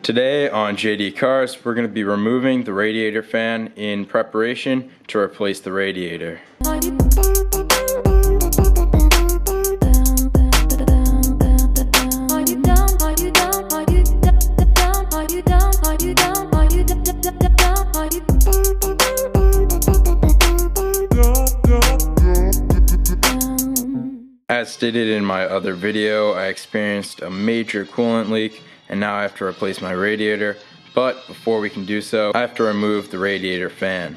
Today on JD Cars, we're going to be removing the radiator fan in preparation to replace the radiator. As stated in my other video, I experienced a major coolant leak and now I have to replace my radiator, but before we can do so, I have to remove the radiator fan.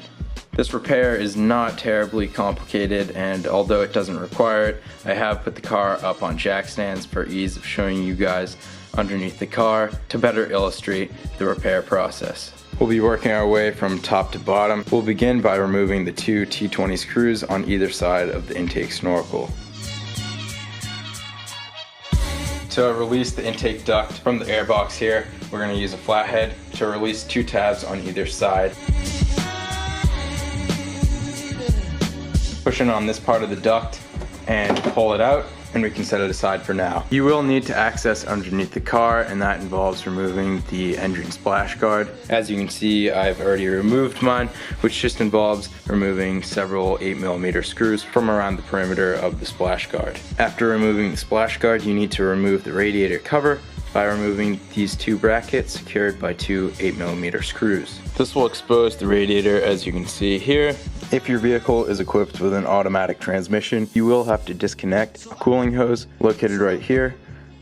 This repair is not terribly complicated, and although it doesn't require it, I have put the car up on jack stands for ease of showing you guys underneath the car to better illustrate the repair process. We'll be working our way from top to bottom. We'll begin by removing the two T20 screws on either side of the intake snorkel. To release the intake duct from the air box here, we're going to use a flathead to release two tabs on either side. Push in on this part of the duct and pull it out, and we can set it aside for now. You will need to access underneath the car, and that involves removing the engine splash guard. As you can see, I've already removed mine, which just involves removing several 8mm screws from around the perimeter of the splash guard. After removing the splash guard, you need to remove the radiator cover by removing these two brackets secured by two 8mm screws. This will expose the radiator, as you can see here. If your vehicle is equipped with an automatic transmission, you will have to disconnect a cooling hose located right here.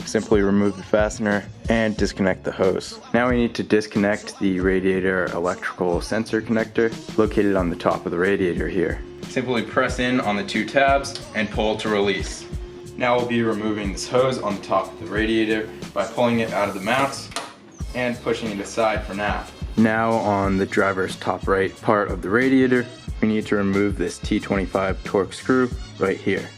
Simply remove the fastener and disconnect the hose. Now we need to disconnect the radiator electrical sensor connector located on the top of the radiator here. Simply press in on the two tabs and pull to release. Now we'll be removing this hose on the top of the radiator by pulling it out of the mounts and pushing it aside for now. Now on the driver's top right part of the radiator, we need to remove this T25 torque screw right here.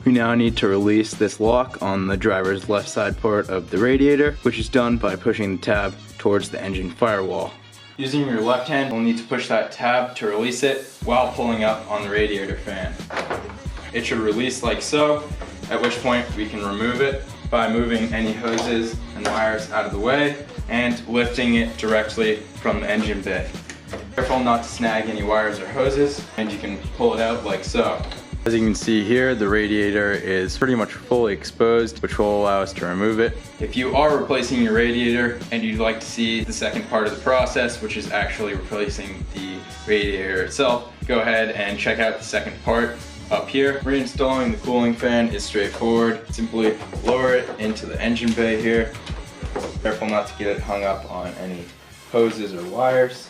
We now need to release this lock on the driver's left side part of the radiator, which is done by pushing the tab towards the engine firewall. Using your left hand, you'll need to push that tab to release it while pulling up on the radiator fan. It should release like so, at which point we can remove it by moving any hoses and wires out of the way and lifting it directly from the engine bay. Careful not to snag any wires or hoses, and you can pull it out like so. As you can see here, the radiator is pretty much fully exposed, which will allow us to remove it. If you are replacing your radiator and you'd like to see the second part of the process, which is actually replacing the radiator itself, go ahead and check out the second part up here. Reinstalling the cooling fan is straightforward. Simply lower it into the engine bay here. Careful not to get it hung up on any hoses or wires.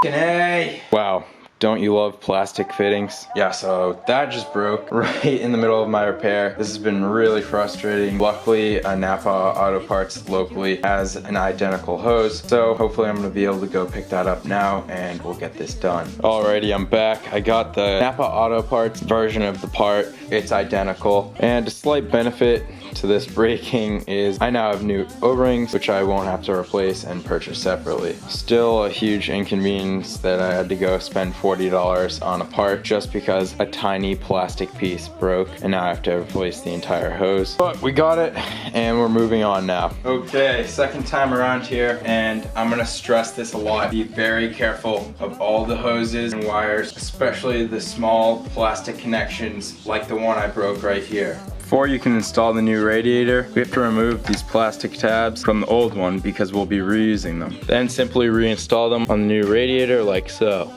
F***ing wow. Don't you love plastic fittings? Yeah, so that just broke right in the middle of my repair. This has been really frustrating. Luckily, Napa Auto Parts locally has an identical hose, so hopefully I'm gonna be able to go pick that up now and we'll get this done. Alrighty, I'm back. I got the Napa Auto Parts version of the part. It's identical, and a slight benefit to this breaking is I now have new O-rings, which I won't have to replace and purchase separately. Still a huge inconvenience that I had to go spend $40 on a part just because a tiny plastic piece broke, and now I have to replace the entire hose. But we got it, and we're moving on now. Okay, second time around here, and I'm gonna stress this a lot. Be very careful of all the hoses and wires, especially the small plastic connections like the one I broke right here. Before you can install the new radiator, we have to remove these plastic tabs from the old one because we'll be reusing them. Then simply reinstall them on the new radiator like so.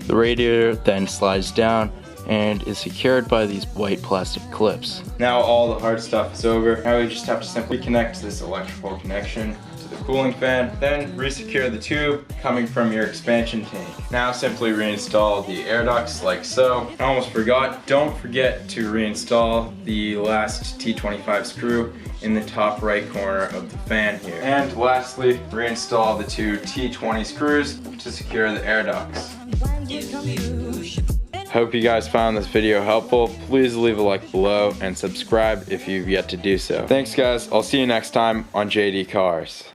The radiator then slides down and is secured by these white plastic clips. Now all the hard stuff is over. Now we just have to simply connect this electrical connection to the cooling fan, then resecure the tube coming from your expansion tank. Now simply reinstall the air ducts like so. I almost forgot, don't forget to reinstall the last T25 screw in the top right corner of the fan here. And lastly, reinstall the two T20 screws to secure the air ducts. Hope you guys found this video helpful. Please leave a like below and subscribe if you've yet to do so. Thanks guys, I'll see you next time on JD Cars.